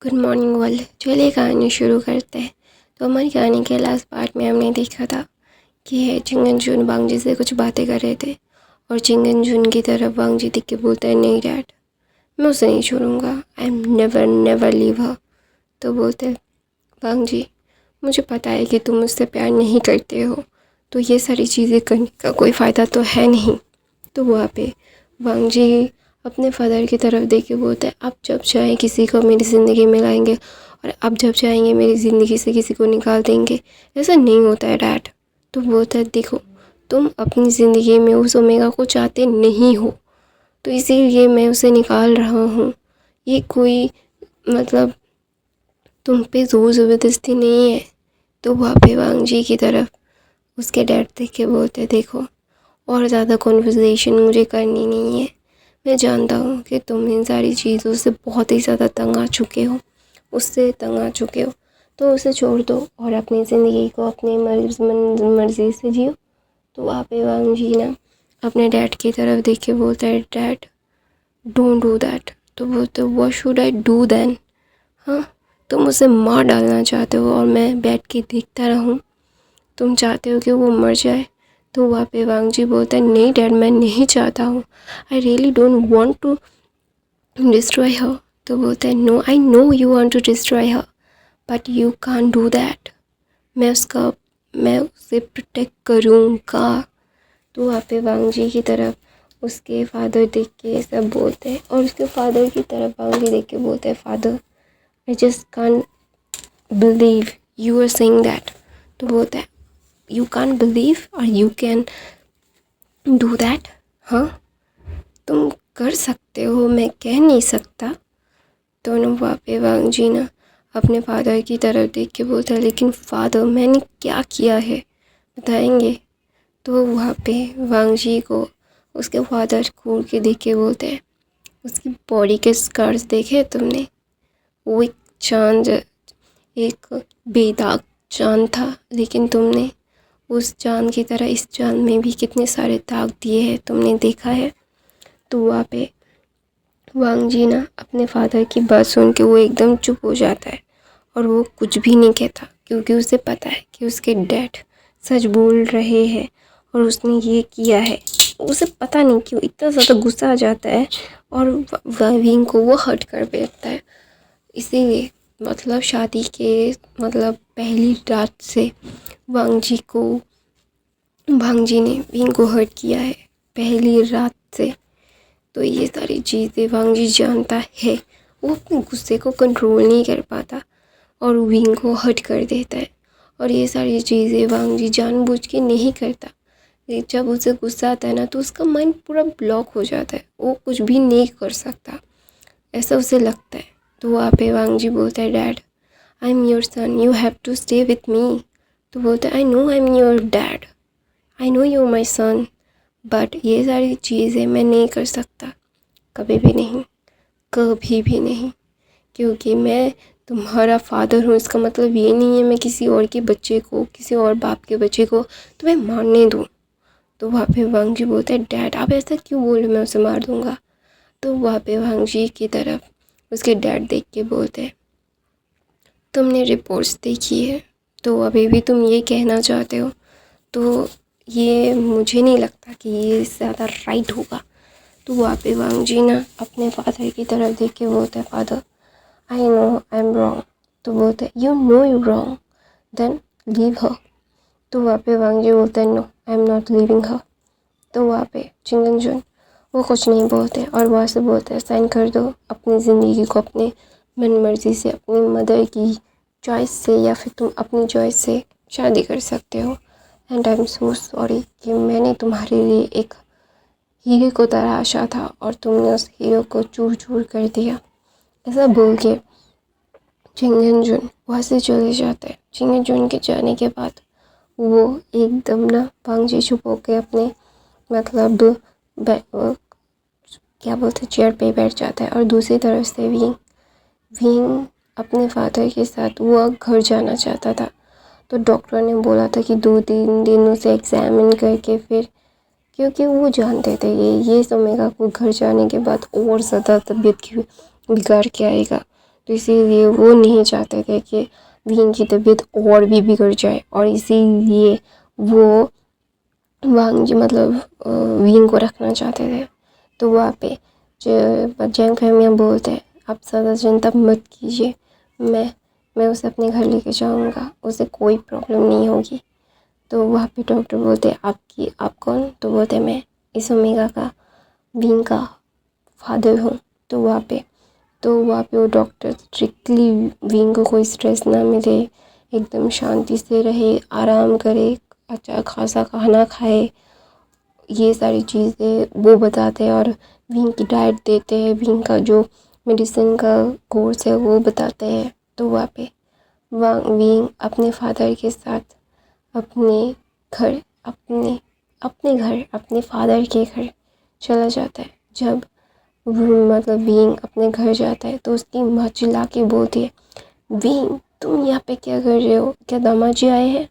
Good morning world. चलिए कहानी शुरू करते हैं। तो हमारी कहानी के लास्ट पार्ट में हमने देखा था कि चिंगन जून वांगजी से कुछ बातें कर रहे थे और चिंगन जून की तरफ वांगजी देख के बोलता है, नहीं डैड, मैं उसे नहीं छोड़ूंगा, I am never never leave her. तो बोलते हैं, वांगजी मुझे पता है कि तुम मुझसे प्यार नहीं करते हो, तो ये सारी चीज़ें करने का कोई फ़ायदा तो है नहीं। तो वहाँ पे वांगजी अपने फादर की तरफ देख के बोलते हैं, आप जब चाहें किसी को मेरी ज़िंदगी में लाएंगे और आप जब चाहेंगे मेरी ज़िंदगी से किसी को निकाल देंगे। ऐसा नहीं होता है डैड। तो बोलता है, देखो तुम अपनी ज़िंदगी में उस ओमेगा को चाहते नहीं हो, तो इसीलिए मैं उसे निकाल रहा हूँ। ये कोई मतलब तुम पे ज़ोर ज़बरदस्ती नहीं है। तो वहाँ पे वांगजी की तरफ उसके डैड देख के बोलते, देखो और ज़्यादा कॉन्वर्सेशन मुझे करनी नहीं है। मैं जानता हूँ कि तुम इन सारी चीज़ों से बहुत ही ज़्यादा तंग आ चुके हो, उससे तंग आ चुके हो, तो उसे छोड़ दो और अपनी ज़िंदगी को अपनी मर्ज़ी से जियो। तो वहाँ पे वांगजी ना अपने डैड की तरफ देख के बोलता है, डैड डोंट डू दैट। तो बोलते, what should I do then? हाँ, तुम उसे मार डालना चाहते हो और मैं बैठ के देखता रहूँ? तुम चाहते हो कि वो मर जाए? तो वहाँ पे वांगजी बोलता है, नहीं डैड, मैं नहीं चाहता हूँ, I really don't want to destroy her. तो बोलता है, no I know you want to destroy her, but you can't do that. मैं उसे प्रोटेक्ट करूँगा। तो वहाँ पे वांगजी की तरफ उसके फादर देख के सब बोलते हैं और उसके फादर की तरफ वांगजी देख के बोलते हैं, father I just can't believe you are saying that. तो बोलता है, यू कांट बिलीव और यू कैन डू दैट? हाँ, तुम कर सकते हो, मैं कह नहीं सकता। दोनों वहाँ पे वांगजी ना अपने फादर की तरफ देख के बोलता है, लेकिन फादर मैंने क्या किया है बताएंगे? तो वहाँ पे वांगजी को उसके फादर घूर के देख के बोलते हैं, उसकी बॉडी के स्कार्स देखे तुमने? वो एक चांद, एक बेदाग चांद था, लेकिन तुमने उस चांद की तरह इस चांद में भी कितने सारे दाग दिए हैं, तुमने देखा है? तो वहाँ पे वांगजी ना अपने फादर की बात सुन के वो एकदम चुप हो जाता है और वो कुछ भी नहीं कहता, क्योंकि उसे पता है कि उसके डैड सच बोल रहे हैं और उसने ये किया है। उसे पता नहीं क्यों इतना ज़्यादा गुस्सा आ जाता है और विंग को वो हर्ट कर बैठता है। इसीलिए मतलब शादी के मतलब पहली रात से वांगजी ने विंग को हर्ट किया है, पहली रात से। तो ये सारी चीज़ें वांगजी जानता है। वो अपने गुस्से को कंट्रोल नहीं कर पाता और विंग को हर्ट कर देता है। और ये सारी चीज़ें वांगजी जानबूझ के नहीं करता। जब उसे गुस्सा आता है ना, तो उसका माइंड पूरा ब्लॉक हो जाता है, वो कुछ भी नहीं कर सकता, ऐसा उसे लगता है। तो वहाँ पे वांगजी बोलता है, dad I am your son, you have to stay with me. तो बोलता है, I know I am your dad, I know you my son, but ये सारी चीज़ें मैं नहीं कर सकता, कभी भी नहीं, कभी भी नहीं, क्योंकि मैं तुम्हारा फादर हूँ। इसका मतलब ये नहीं है मैं किसी और के बच्चे को, किसी और बाप के बच्चे को तुम्हें मारने दूँ। तो वहाँ पे वांगजी बोलता है, डैड आप ऐसा क्यों बोल रहे, मैं उसे मार दूँगा। तो वहाँ पे वांगजी की तरफ उसके डैड देख के बोलते हैं, तुमने रिपोर्ट्स देखी है, तो अभी भी तुम ये कहना चाहते हो, तो ये मुझे नहीं लगता कि ये ज़्यादा राइट होगा। तो वहाँ पे वांगजी ना अपने फादर की तरफ देख के बोलता है, father I know I am wrong. तो बोलते हैं, you know you wrong, then leave her. तो वहाँ पे वांगजी बोलता है, no I am not leaving her. तो वहाँ पे चिंगन जून वो कुछ नहीं बोलते और वहाँ से बोलते हैं, साइन कर दो अपनी ज़िंदगी को अपने मन मर्जी से, अपनी मदर की चॉइस से, या फिर तुम अपनी चॉइस से शादी कर सकते हो। And I am so sorry कि मैंने तुम्हारे लिए एक हीरे को तराशा था और तुमने उस हीरो को चूर चूर कर दिया। ऐसा बोल के चिंगन जून वहाँ से चले जाते हैं। चिंगन जून के जाने के बाद वो एकदम ना वांगजी चुप होकर अपने मतलब क्या बोलते चेयर पे बैठ जाता है और दूसरी तरफ से विंग अपने फादर के साथ वो घर जाना चाहता था। तो डॉक्टर ने बोला था कि 2-3 दिन उसे एग्जामिन करके फिर, क्योंकि वो जानते थे ये ओमेगा को घर जाने के बाद और ज़्यादा तबीयत की बिगाड़ के आएगा, तो इसीलिए वो नहीं चाहते थे कि विंग की तबीयत और भी बिगड़ जाए, और इसीलिए वो वांग मतलब विंग को रखना चाहते थे। तो वहाँ पे जो जैंग फैमियाँ बोलते हैं आप ज़्यादा चिंता मत कीजिए, मैं उसे अपने घर लेके जाऊँगा, उसे कोई प्रॉब्लम नहीं होगी। तो वहाँ पे डॉक्टर बोलते आप कौन? तो बोलते मैं इस ओमेगा का विंग का फादर हूँ। तो वहाँ पे वो डॉक्टर स्ट्रिक्टली विंग को कोई स्ट्रेस ना मिले, एकदम शांति से रहे, आराम करे, अच्छा खासा खाना खाए, ये सारी चीज़ें वो बताते हैं। और विंग की डाइट देते हैं, विंग का जो मेडिसिन का कोर्स है वो बताते हैं। तो वहाँ पे विंग अपने फादर के साथ अपने घर अपने फादर के घर चला जाता है। जब मतलब विंग अपने घर जाता है तो उसकी माँ चिल्ला के बोलती है, विंग तुम यहाँ पे क्या कर रहे हो? क्या दामाद जी आए हैं?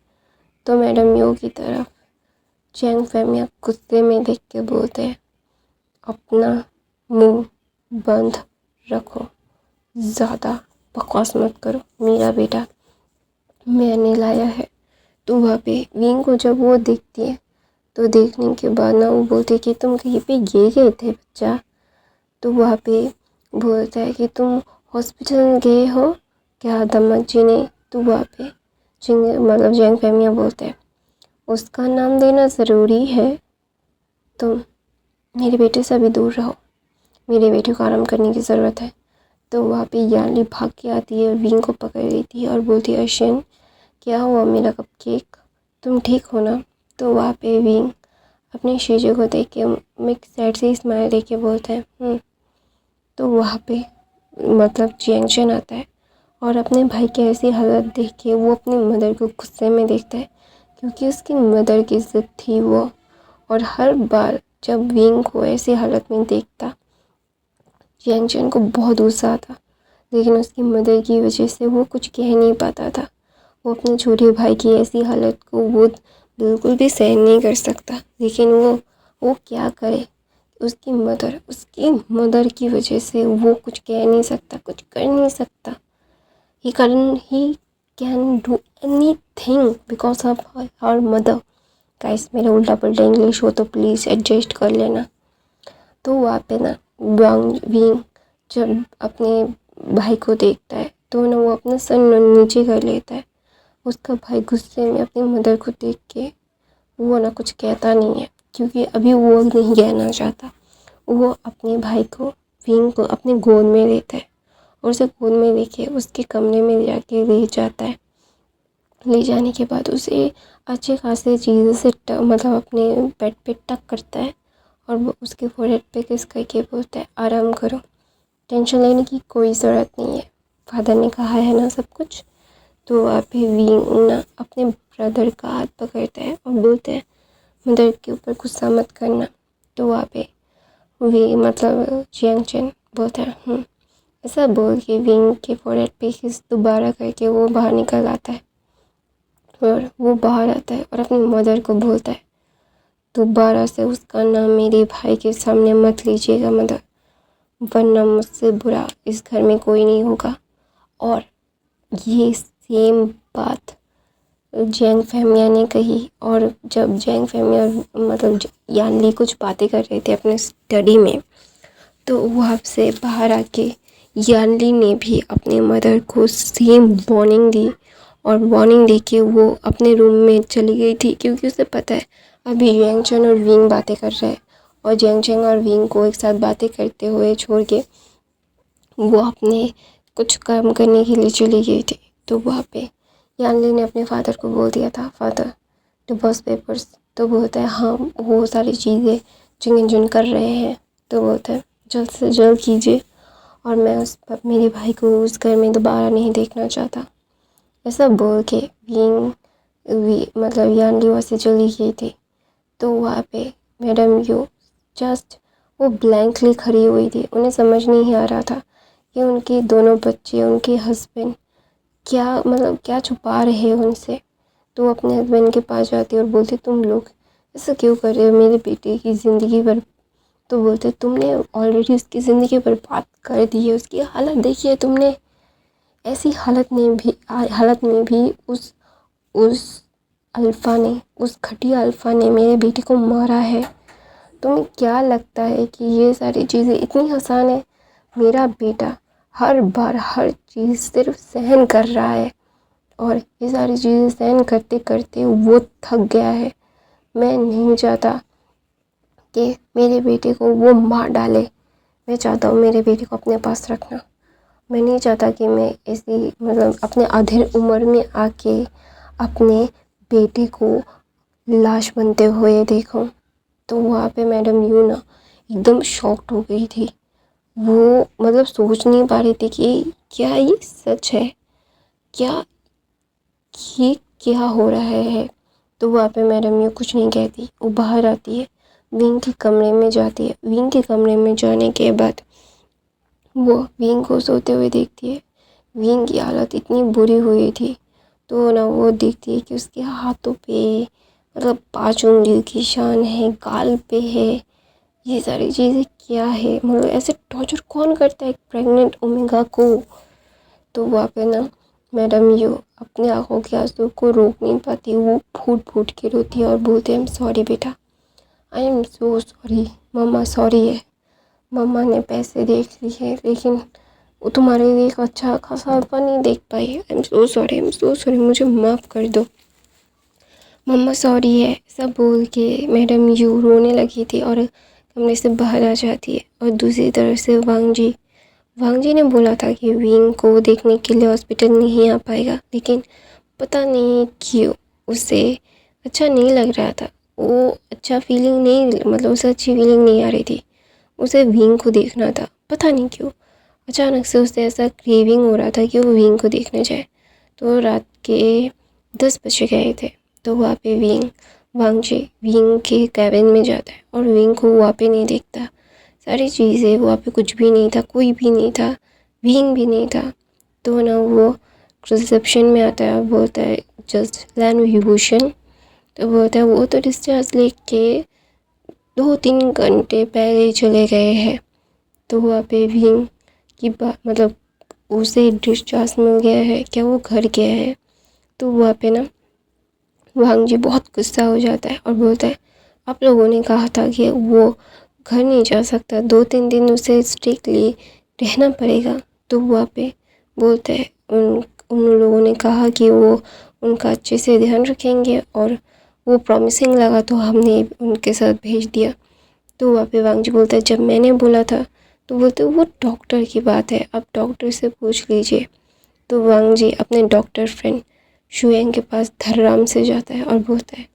तो मैडम यो की तरफ जैंग फैमिया गुस्से में देख के बोलते हैं, अपना मुंह बंद रखो, ज़्यादा बकवास मत करो, मेरा बेटा मैंने लाया है। तो वहाँ पे विंग को जब वो देखती है तो देखने के बाद ना वो बोलती है कि तुम कहीं पे गए थे बच्चा? तो वहाँ पे बोलता है कि तुम हॉस्पिटल गए हो क्या दामाद जी ने? तो वहाँ पे मतलब जैंग फैमिया बोलते हैं, उसका नाम देना ज़रूरी है? तुम मेरे बेटे से अभी दूर रहो, मेरे बेटे को आराम करने की ज़रूरत है। तो वहाँ पे यानली भाग के आती है, विंग को पकड़ लेती है और बोलती है, अर्शन क्या हुआ मेरा कपकेक, तुम ठीक हो ना? तो वहाँ पे विंग अपने शीशे को देख के मिक साइड से स्माइल देके बोलता है तो वहाँ पे मतलब चैंगशन आता है और अपने भाई की ऐसी हालत देख के वो अपनी मदर को गुस्से में देखता है, क्योंकि उसकी मदर की ज़िद थी वो। और हर बार जब विंग को ऐसी हालत में देखता चैंगशन को बहुत गुस्सा आता, लेकिन उसकी मदर की वजह से वो कुछ कह नहीं पाता था। वो अपने छोटे भाई की ऐसी हालत को वो बिल्कुल भी सहन नहीं कर सकता, लेकिन वो क्या करे? उसकी मदर की वजह से वो कुछ कह नहीं सकता, कुछ कर नहीं सकता। He can do anything because of her mother. Guys मेरा उल्टा पल्टा इंग्लिश हो तो प्लीज़ एडजस्ट कर लेना। तो वहाँ पे ना विंग जब अपने भाई को देखता है तो ना वो अपना सर नीचे कर लेता है। उसका भाई गुस्से में अपनी मदर को देख के वो ना कुछ कहता नहीं है, क्योंकि अभी वो नहीं कहना चाहता। वो अपने भाई को विंग को अपने गोद में लेता है और उसे गोद में लेके उसके कमरे में ले जाता है। ले जाने के बाद उसे अच्छे खासे चीज़ से मतलब अपने बेड पे टक करता है और वो उसके फोrehead पे किस करके बोलता है, आराम करो, टेंशन लेने की कोई ज़रूरत नहीं है, फादर ने कहा है ना सब कुछ। तो वहाँ पे विंग ना अपने ब्रदर का हाथ पकड़ता है और बोलता है, मदर के ऊपर गुस्सा मत करना। तो वहाँ पे वी मतलब चैंगशन बोलता है ऐसा बोल के विंग के फोrehead पे किस दोबारा करके वो बाहर निकल आता है। और वो बाहर आता है और अपनी मदर को बोलता है, दोबारा से उसका नाम मेरे भाई के सामने मत लीजिएगा मदर, वरना मुझसे बुरा इस घर में कोई नहीं होगा। और ये सेम बात जैंग फैमिया ने कही। और जब जैंग फैमिया मतलब यानली कुछ बातें कर रहे थे अपने स्टडी में, तो वहाँ से बाहर आके यानली ने भी अपने मदर को सेम वार्निंग दी और वार्निंग दे के वो अपने रूम में चली गई थी, क्योंकि उसे पता है अभी जैंगचन और विंग बातें कर रहे हैं और जैंगचन और विंग को एक साथ बातें करते हुए छोड़ के वो अपने कुछ काम करने के लिए चली गई थी। तो वहाँ पे यानली ने अपने फादर को बोल दिया था, फादर डिवोर्स पेपर्स। तो बोलता है हाँ वो सारी चीज़ें जिंगन कर रहे हैं। तो बोलता है जल्द से जल्द कीजिए और मैं मेरे भाई को उस घर में दोबारा नहीं देखना चाहता। ऐसा बोल के मतलब यानली वहाँ से चली गई थी। तो वहाँ पे मैडम यू जस्ट वो ब्लैंकली खड़ी हुई थी। उन्हें समझ नहीं आ रहा था कि उनके दोनों बच्चे, उनके हस्बैंड क्या छुपा रहे हैं उनसे। तो वो अपने हस्बैंड के पास जाती और बोलती, तुम लोग ऐसा क्यों कर रहे हो मेरे बेटे की ज़िंदगी पर? तो बोलते, तुमने ऑलरेडी उसकी ज़िंदगी बर्बाद कर दी है, उसकी हालत देखी है तुमने, ऐसी हालत में भी उस अल्फ़ा ने, उस घटिया अल्फ़ा ने मेरे बेटे को मारा है। तुम्हें क्या लगता है कि ये सारी चीज़ें इतनी आसान है? मेरा बेटा हर बार हर चीज़ सिर्फ सहन कर रहा है और ये सारी चीज़ें सहन करते करते वो थक गया है। मैं नहीं चाहता कि मेरे बेटे को वो मार डाले। मैं चाहता हूँ मेरे बेटे को अपने पास रखना। मैं नहीं चाहता कि मैं ऐसी अपने आधे उम्र में आके अपने बेटे को लाश बनते हुए देखूं। तो वहाँ पे मैडम यू ना एकदम शॉक्ड हो गई थी। वो सोच नहीं पा रही थी कि क्या ये सच है, क्या ये क्या हो रहा है। तो वहाँ पे मैडम यू कुछ नहीं कहती। वो बाहर आती है, विंग के कमरे में जाती है। विंग के कमरे में जाने के बाद वो विंग को सोते हुए देखती है। विंग की हालत इतनी बुरी हुई थी। तो ना वो देखती है कि उसके हाथों पे 5 उंगली की शान है, गाल पे है। ये सारी चीज़ें क्या है? ऐसे टॉर्चर कौन करता है एक प्रेग्नेंट ओमेगा को? तो वहाँ पे ना मैडम यू अपने आँखों के आंसू को रोक नहीं पाती। वो फूट फूट के रोती है और बोलती है, आई एम सॉरी बेटा, आई एम सो सॉरी। मम्मा सॉरी है, मम्मा ने पैसे देख लिए लेकिन वो तुम्हारे लिए एक अच्छा खासा अल्फा नहीं देख पाई। I am so sorry, I am so sorry, मुझे माफ़ कर दो मम्मा, सॉरी है। सब बोल के मैडम यू रोने लगी थी और कमरे से बाहर आ जाती है। और दूसरी तरफ से वांग जी ने बोला था कि विंग को देखने के लिए हॉस्पिटल नहीं आ पाएगा, लेकिन पता नहीं क्यों उसे अच्छा नहीं लग रहा था। वो अच्छा फीलिंग नहीं उसे अच्छी फीलिंग नहीं आ रही थी। उसे विंग को देखना था, पता नहीं क्यों अचानक से उसे ऐसा क्रेविंग हो रहा था कि वो विंग को देखने जाए। तो रात के 10 बजे गए थे। तो वहाँ पे वांग जी विंग के कैबिन में जाता है और विंग को वहाँ पे नहीं देखता। सारी चीज़ें वहाँ पे कुछ भी नहीं था, कोई भी नहीं था, विंग भी नहीं था। तो ना वो रिसेप्शन में आता है और बोलता है, जस्ट लैंड विभूषण। तो बोलता है वो तो डिस्चार्ज लेके 2-3 घंटे पहले चले गए हैं। तो वहाँ पे विंग की उसे डिस्चार्ज मिल गया है क्या, वो घर गया है? तो वहाँ पे ना वांग जी बहुत गुस्सा हो जाता है और बोलता है, आप लोगों ने कहा था कि वो घर नहीं जा सकता, 2-3 दिन उसे स्ट्रिक्टली रहना पड़ेगा। तो वहाँ पे बोलते हैं, उन लोगों ने कहा कि वो उनका अच्छे से ध्यान रखेंगे और वो प्रॉमिसिंग लगा तो हमने उनके साथ भेज दिया। तो वहाँ पे वांग जी बोलता है, जब मैंने बोला था तो बोलते वो डॉक्टर की बात है, आप डॉक्टर से पूछ लीजिए। तो वांग जी अपने डॉक्टर फ्रेंड शुयांग के पास धर्राम से जाता है और बोलता है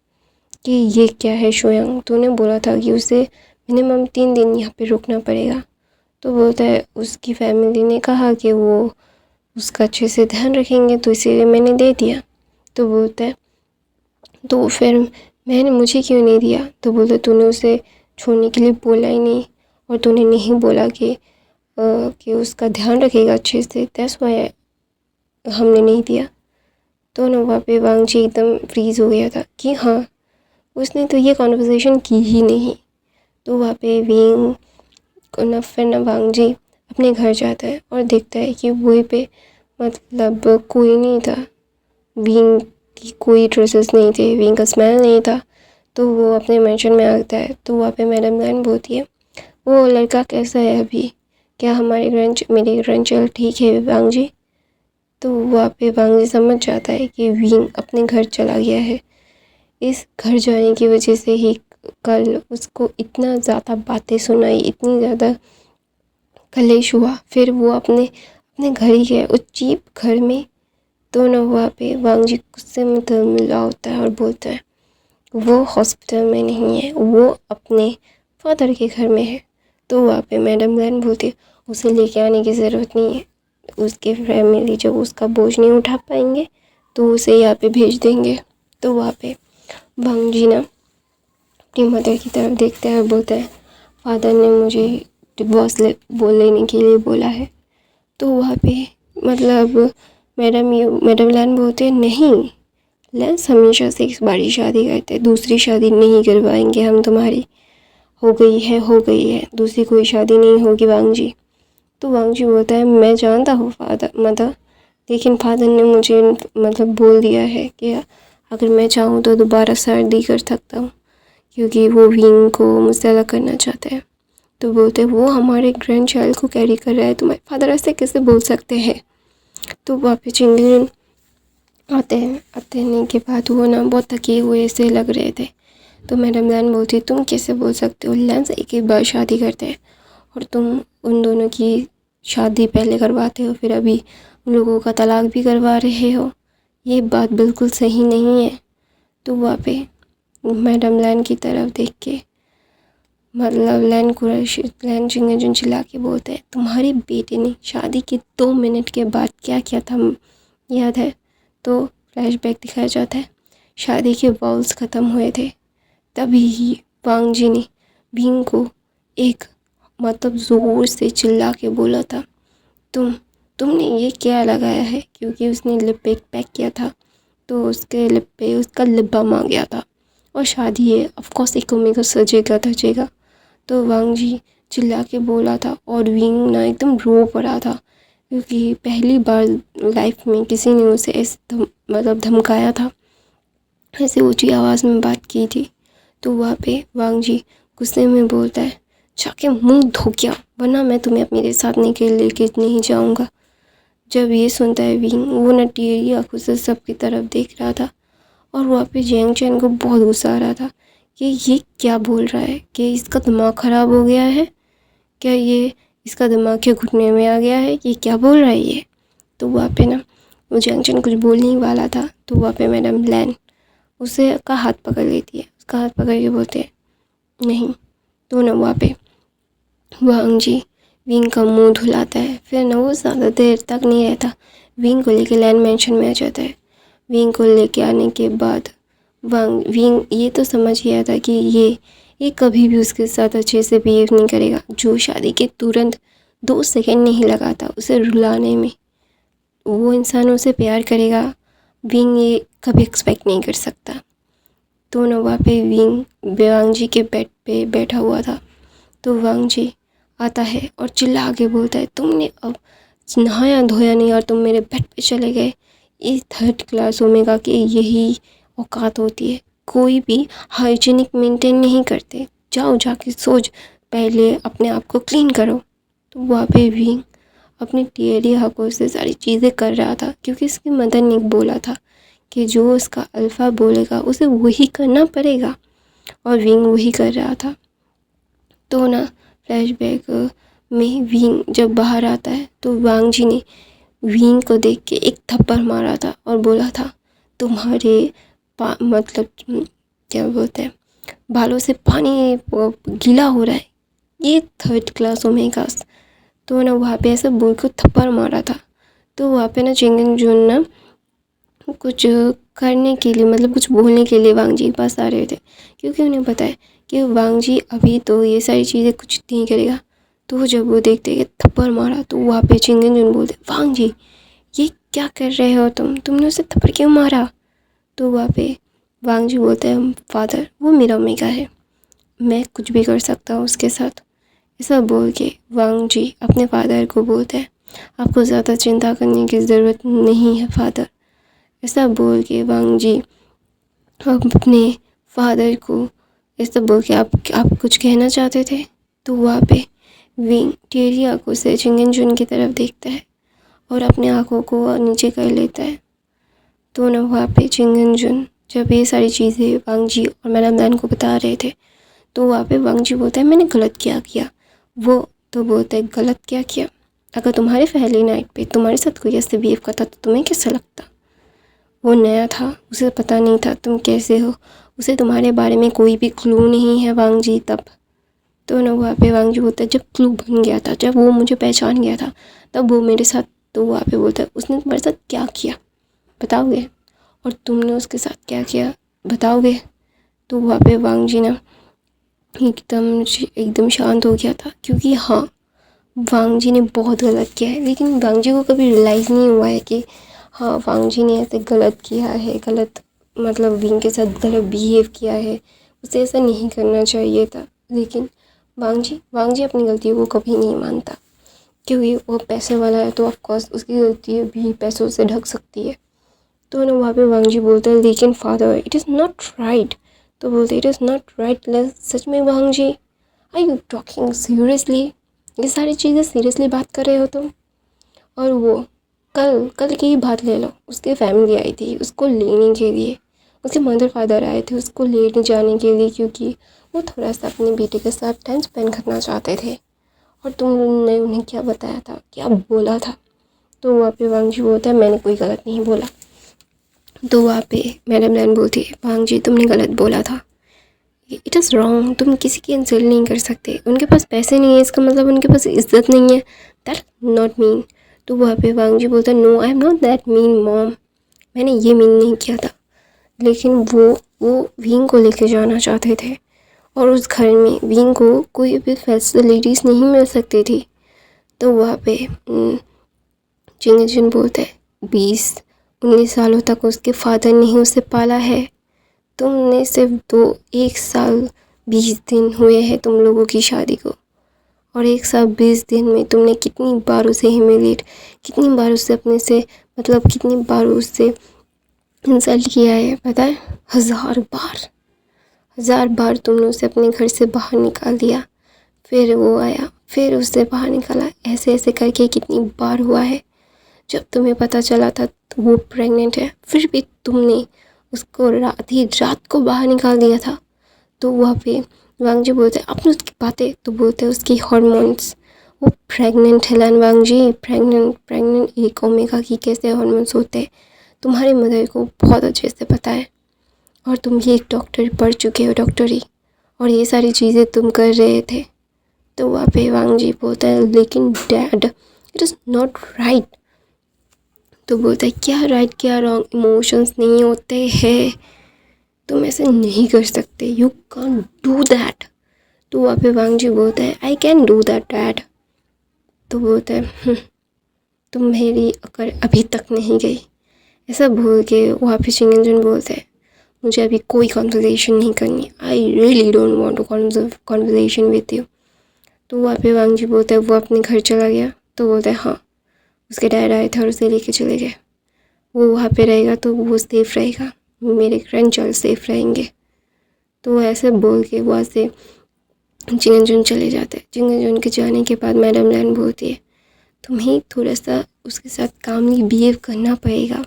कि ये क्या है शुयांग, तूने बोला था कि उसे मिनिमम 3 दिन यहाँ पे रुकना पड़ेगा। तो बोलता है उसकी फैमिली ने कहा कि वो उसका अच्छे से ध्यान रखेंगे तो इसीलिए मैंने दे दिया। तो बोलता है तो फिर मुझे क्यों नहीं दिया? तो बोलता तूने उसे छोड़ने के लिए बोला ही नहीं और तूने नहीं बोला कि उसका ध्यान रखेगा अच्छे से, दैट्स व्हाई हमने नहीं दिया। तो ना वहाँ पे वांग जी एकदम फ्रीज़ हो गया था कि हाँ, उसने तो ये कॉन्वर्सेशन की ही नहीं। तो वहाँ पे विंग को ना फिर ना वांग जी अपने घर जाता है और देखता है कि वहीं पे कोई नहीं था, विंग की कोई ट्रेसेस नहीं थे, विंग का स्मेल नहीं था। तो वो अपने मेंशन में आता है। तो वहाँ पे मैडम लाइन बोलती है, वो लड़का कैसा है अभी, क्या मेरे ग्रैंड चाइल्ड ठीक है वांग जी? तो वहाँ पे वांग जी समझ जाता है कि विंग अपने घर चला गया है। इस घर जाने की वजह से ही कल उसको इतना ज़्यादा बातें सुनाई, इतनी ज़्यादा कलेश हुआ। फिर वो अपने घर ही गया, उस चीप घर में। तो ना वहाँ पे वांग जी गुस्से में मिला होता है और बोलता है वो हॉस्पिटल में नहीं है, वो अपने फादर के घर में है। तो वहाँ पे मैडम लैन बोलती है उसे लेके आने की ज़रूरत नहीं है, उसके फैमिली जब उसका बोझ नहीं उठा पाएंगे तो उसे यहाँ पे भेज देंगे। तो वहाँ पे वांग जी ना अपनी मदर की तरफ देखता है और बोलता है, फादर ने मुझे डिवोर्स लेने के लिए बोला है। तो वहाँ पे मैडम लैन बोलते हैं, नहीं लेंस हमेशा से इस बारी शादी करते, दूसरी शादी नहीं करवाएंगे हम तुम्हारी, हो गई है, दूसरी कोई शादी नहीं होगी वांग जी। तो वांग जी बोलता है, मैं जानता हूँ फादर मदर, लेकिन फादर ने मुझे मतलब बोल दिया है कि अगर मैं चाहूँ तो दोबारा शादी कर सकता हूँ, क्योंकि वो विंग को मुझसे अलग करना चाहते हैं। तो बोलते वो हमारे ग्रैंड चाइल्ड को कैरी कर रहा है, तुम्हारे फादर ऐसे कैसे बोल सकते हैं। तो वापस चिंगन आते हैं। आने के बाद वो ना बहुत थके हुए से लग रहे थे। तो मैडम लैन बोलती तुम कैसे बोल सकते हो, लैंस एक ही बार शादी करते हैं और तुम उन दोनों की शादी पहले करवाते हो, फिर अभी उन लोगों का तलाक भी करवा रहे हो, ये बात बिल्कुल सही नहीं है। तो वहाँ पे मैडम लैन की तरफ देख के मतलब लैन चिंगन चिल्ला के बोलते हैं तुम्हारे बेटे ने शादी के 2 मिनट के बाद क्या किया था याद है। तो फ्लैशबैक दिखाया जाता है, शादी के वॉल्स ख़त्म हुए थे, तभी ही वांग जी ने भीम को एक मतलब ज़ोर से चिल्ला के बोला था तुमने ये क्या लगाया है, क्योंकि उसने लिप पैक किया था तो उसके लिप पे उसका लिप बाम आ गया था और शादी है ऑफकोर्स एक को सजेगा धजेगा। तो वांग जी चिल्ला के बोला था और विंग ना एकदम रो पड़ा था, क्योंकि पहली बार लाइफ में किसी ने उसे ऐसे मतलब धमकाया था, ऐसे ऊंची आवाज़ में बात की थी। तो वहाँ पे वांग जी गुस्से में बोलता है जाके मुंह धो क्या, वरना मैं तुम्हें अपने साथ लेके नहीं जाऊँगा। जब ये सुनता है विंग वो न टेढ़ी आंखों से सबकी तरफ देख रहा था और वहाँ पे जैंग चैन को बहुत गुस्सा आ रहा था कि ये क्या बोल रहा है, कि इसका दिमाग ख़राब हो गया है क्या, ये इसका दिमाग के घुटने में आ गया है, ये क्या बोल रहा है ये। तो वहाँ पे ना वो जैंग चैन कुछ बोलने ही वाला था, तो वहाँ पे मैडम लैन उसे का हाथ पकड़ लेती है, उसका हाथ पकड़ के बोलते हैं नहीं। तो ना वहाँ पे वांग जी विंग का मुंह धुलाता है, फिर ना वो ज़्यादा देर तक नहीं रहता, विंग को लेके लैंड मैंशन में आ जाता है। विंग को लेके आने के बाद विंग ये तो समझ गया था कि ये कभी भी उसके साथ अच्छे से बिहेव नहीं करेगा, जो शादी के तुरंत 2 सेकंड नहीं लगाता उसे रुलाने में, वो इंसान उसे प्यार करेगा, विंग ये कभी एक्सपेक्ट नहीं कर सकता। तो ना वहाँ पे विंग वांग जी के बेड पे बैठा हुआ था। तो वांग जी आता है और चिल्ला के बोलता है तुमने अब नहाया धोया नहीं और तुम मेरे बेड पे चले गए। इस 3rd क्लास ओमेगा की यही औकात होती है, कोई भी हाइजीनिक मेंटेन नहीं करते, जाओ जाके सोच, पहले अपने आप को क्लीन करो। तो वहाँ पे विंग अपनी टेढ़ी हाथों से सारी चीज़ें कर रहा था, क्योंकि उसकी मदर ने बोला था कि जो उसका अल्फ़ा बोलेगा उसे वही करना पड़ेगा, और विंग वही कर रहा था। तो ना फ्लैशबैक में विंग जब बाहर आता है तो वांग जी ने विंग को देख के एक थप्पड़ मारा था और बोला था तुम्हारे मतलब क्या बोलते हैं बालों से पानी गीला हो रहा है, ये 3rd क्लास ओमेगास। तो ना वहाँ पे ऐसे बोल के थप्पड़ मारा था। तो वहाँ पे ना चिंगन जुन ना कुछ करने के लिए मतलब कुछ बोलने के लिए वांग जी के पास आ रहे थे, क्योंकि उन्हें पता है कि वांग जी अभी तो ये सारी चीज़ें कुछ नहीं करेगा। तो जब वो देखते कि थप्पड़ मारा तो वहाँ पे चिंगन जुन बोलते वांग जी ये क्या कर रहे हो तुमने उसे थप्पड़ क्यों मारा। तो वहाँ पे वांग जी बोलते हैं फादर वो मेरा ओमेगा है, मैं कुछ भी कर सकता हूँ उसके साथ। ऐसा बोल के वांग जी अपने फादर को बोलते हैं आपको ज़्यादा चिंता करने की ज़रूरत नहीं है फादर। ऐसा बोल के वांग जी अपने फादर को ऐसा बोल के आप कुछ कहना चाहते थे। तो वहाँ पे विंग टेढ़ी आंखों से चिंगन जुन की तरफ देखता है और अपने आंखों को नीचे कर लेता है। तो ना वहाँ पे चिंगन जुन जब ये सारी चीज़ें वांग जी और मैडम लैन को बता रहे थे, तो वहाँ पे वांग जी बोलता है मैंने गलत क्या किया। वो तो बोलता है गलत क्या किया, अगर तुम्हारे पहली नाइट पे तुम्हारे साथ कोई ऐसे बिहेव करता तो तुम्हें कैसा लगता। वो नया था, उसे पता नहीं था तुम कैसे हो, उसे तुम्हारे बारे में कोई भी क्लू नहीं है वांग जी तब। तो ना वहाँ पे वांग जी बोलता है जब क्लू बन गया था, जब वो मुझे पहचान गया था तब वो मेरे साथ। तो वहाँ पे बोलता है उसने तुम्हारे साथ क्या किया बताओगे, और तुमने उसके साथ क्या किया बताओगे। तो वहाँ पे वांग जी ना एकदम शांत हो गया था, क्योंकि हाँ वांग जी ने बहुत गलत किया है, लेकिन वांग जी को कभी रियलाइज़ नहीं हुआ है कि हाँ वांग जी ने ऐसे गलत किया है, गलत मतलब विंग के साथ गलत बिहेव किया है, उसे ऐसा नहीं करना चाहिए था। लेकिन वांग जी अपनी गलतियों को कभी नहीं मानता। क्योंकि वो पैसे वाला है तो ऑफकोर्स उसकी गलती भी पैसों से ढक सकती है। तो ना वहाँ पे वांग जी बोलते हैं लेकिन father it is not right. तो बोलते इट इज़ नॉट राइट। सच में वांग जी आर यू टॉकिंग सीरियसली? ये सारी चीज़ें सीरियसली बात कर रहे हो तुम? और वो कल कल की ही बात ले लो, उसकी फैमिली आई थी उसको लेने के लिए, उसके मदर फादर आए थे उसको लेने जाने के लिए, क्योंकि वो थोड़ा सा अपने बेटे के साथ टाइम स्पेंड करना चाहते थे। और तुमने उन्हें क्या बताया था, क्या बोला था? तो वहाँ पे वांग जी बोलता है मैंने कोई गलत नहीं बोला। तो वहाँ पे मैडम लैन बोलती है वांग जी तुमने गलत बोला था, इट इज़ रॉन्ग। तुम किसी की इंसल्ट नहीं कर सकते। उनके पास पैसे नहीं है इसका मतलब उनके पास इज्जत नहीं है, दैट नॉट मीन। तो वहाँ पे वांग जी बोलता है no I am not that mean mom, मैंने ये मीन नहीं किया था। लेकिन वो विंग को लेके जाना चाहते थे और उस घर में विंग को कोई भी फैसिलिटीज़ नहीं मिल सकती थी। तो वहाँ पे जिंग जिन बोलते हैं 20-19 सालों तक उसके फादर ने ही उसे पाला है। तुमने सिर्फ 1 साल 20 दिन हुए हैं तुम लोगों की शादी को, और 1 साल 20 दिन में तुमने कितनी बार उसे ह्यूमिलेट, कितनी बार उससे अपने से मतलब कितनी बार उससे इंसल्ट किया है पता है? 1000 बार तुमने उसे अपने घर से बाहर निकाल दिया, फिर वो आया फिर उससे बाहर निकाला, ऐसे ऐसे करके कितनी बार हुआ है। जब तुम्हें पता चला था तो वो प्रेग्नेंट है, फिर भी तुमने उसको रात को बाहर निकाल दिया था। तो वहाँ पे वांग जी बोलते हैं आपने उसकी बातें, तो बोलते हैं उसकी हार्मोन्स, वो प्रेग्नेंट है लान वांग जी, प्रेग्नेंट एक ओमेगा की कैसे हार्मोन्स होते हैं तुम्हारी मदर को बहुत अच्छे से पता है, और तुम भी एक डॉक्टर पढ़ चुके हो डॉक्टरी, और ये सारी चीज़ें तुम कर रहे थे। तो वहाँ पे वांग जी बोलता है लेकिन dad it is not right. तो बोलता है क्या राइट क्या रॉन्ग, इमोशंस नहीं होते हैं, तुम ऐसे नहीं कर सकते, यू कैन डू दैट। तो वहाँ पे वांग जी बोलता है I can do that dad. तो बोलता है तुम मेरी अकड़ अभी तक नहीं गई, ऐसा बोल के वहाँ पे चिंगन बोलते हैं मुझे अभी कोई कॉन्वर्सेशन नहीं करनी, I really don't want to conversation with you. तो वहाँ पे वांग जी बोलता है वो अपने घर चला गया। तो बोलता है हाँ उसके डैड आए थे और उसे लेके चले गए, वो वहाँ पे रहेगा तो वो सेफ़ रहेगा, मेरे ग्रैंड चाइल्ड सेफ़ रहेंगे। तो ऐसे बोल के वहाँ से जिंगन चले जाते हैं। जिंगन के जाने के बाद मैडम लैन बोलती है तुम्हें थोड़ा सा उसके साथ कामली बिहेव करना पड़ेगा,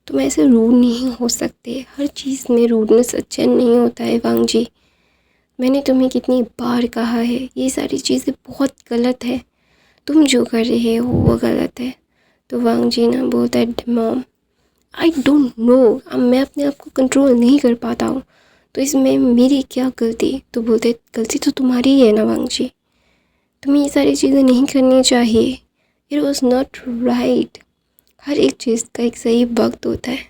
तुम ऐसे रूड नहीं हो सकते, हर चीज़ में रूडनेस अच्छा नहीं होता है वांग जी। मैंने तुम्हें कितनी बार कहा है ये सारी चीज़ें बहुत गलत है, तुम जो कर रहे हो वो गलत है। तो वांग जी ना बोलता है मॉम आई डोंट नो, अब मैं अपने आप को कंट्रोल नहीं कर पाता हूँ, तो इसमें मेरी क्या गलती? तो बोलते गलती तो तुम्हारी ही है ना वांग जी, तुम्हें ये सारी चीज़ें नहीं करनी चाहिए, इट वॉज नॉट राइट। हर एक चीज़ का एक सही वक्त होता है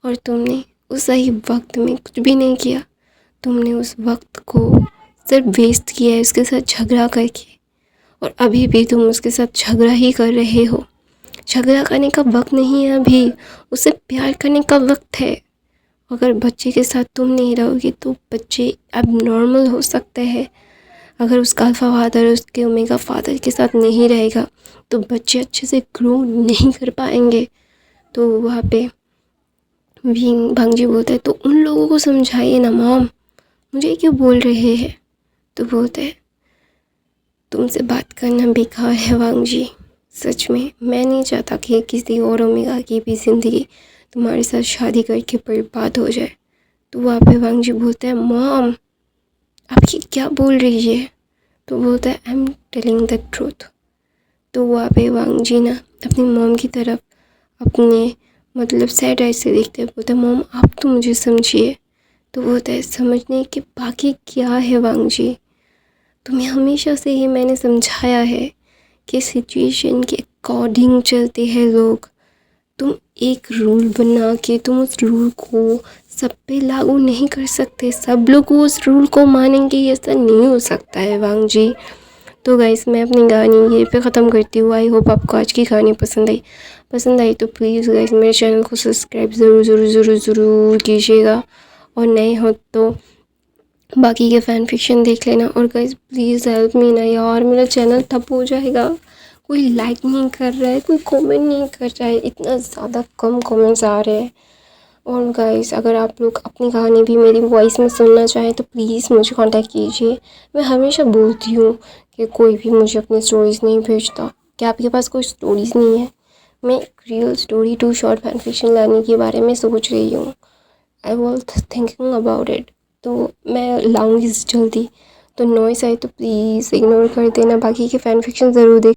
और तुमने उस सही वक्त में कुछ भी नहीं किया, तुमने उस वक्त को सिर्फ वेस्ट किया है उसके साथ झगड़ा करके, और अभी भी तुम उसके साथ झगड़ा ही कर रहे हो। झगड़ा करने का वक्त नहीं है अभी, उससे प्यार करने का वक्त है। अगर बच्चे के साथ तुम नहीं रहोगे तो बच्चे अब नॉर्मल हो सकते हैं। अगर उसका अल्फा फादर उसके ओमेगा फादर के साथ नहीं रहेगा तो बच्चे अच्छे से ग्रो नहीं कर पाएंगे। तो वहाँ पे भांगजी बोलता है तो उन लोगों को समझाइए ना मॉम, मुझे क्यों बोल रहे हैं? तो बोलते हैं तुमसे बात करना बेकार है वांग जी, सच में मैं नहीं चाहता कि किसी और ओमेगा की भी ज़िंदगी तुम्हारे साथ शादी करके बर्बाद हो जाए। तो वहाँ पे वांग जी बोलते हैं मॉम आप ये क्या बोल रही है? तो बोलता है I am telling the truth. तो वहाँ पे वांग जी ना अपनी मॉम की तरफ अपने मतलब सैड आइज से देखते हैं, बोलते हैं मॉम आप तो मुझे समझिए। तो बोलता है समझने के बाकी क्या है वांग जी, तुम्हें हमेशा से ही मैंने समझाया है कि सिचुएशन के अकॉर्डिंग चलते हैं लोग, तुम एक रूल बना के तुम उस रूल को सब पे लागू नहीं कर सकते, सब लोग उस रूल को मानेंगे ऐसा नहीं हो सकता है वांग जी। तो गाइस मैं अपनी कहानी ये पे ख़त्म करती हूँ। आई होप आपको आज की कहानी पसंद आई तो प्लीज़ गाइस मेरे चैनल को सब्सक्राइब ज़रूर कीजिएगा, और नए हो तो बाकी के फ़ैन फिक्शन देख लेना। और गाइस प्लीज़ हेल्प मी ना यार, मेरा चैनल ठप हो जाएगा, कोई लाइक नहीं कर रहा है, कोई कमेंट नहीं कर रहा है, इतना ज़्यादा कम कमेंट्स आ रहे हैं। और गाइस, अगर आप लोग अपनी कहानी भी मेरी वॉइस में सुनना चाहें तो प्लीज़ मुझे कांटेक्ट कीजिए। मैं हमेशा बोलती हूँ कि कोई भी मुझे अपनी स्टोरीज़ नहीं भेजता। क्या आपके पास कोई स्टोरीज़ नहीं है? मैं एक real story to short fan fiction लाने के बारे में सोच रही हूँ। I was thinking about it. तो मैं लाऊंगी जल्दी। तो नॉइस आए तो प्लीज़ इग्नोर कर देना। बाकी के फ़ैन फिक्शन ज़रूर देख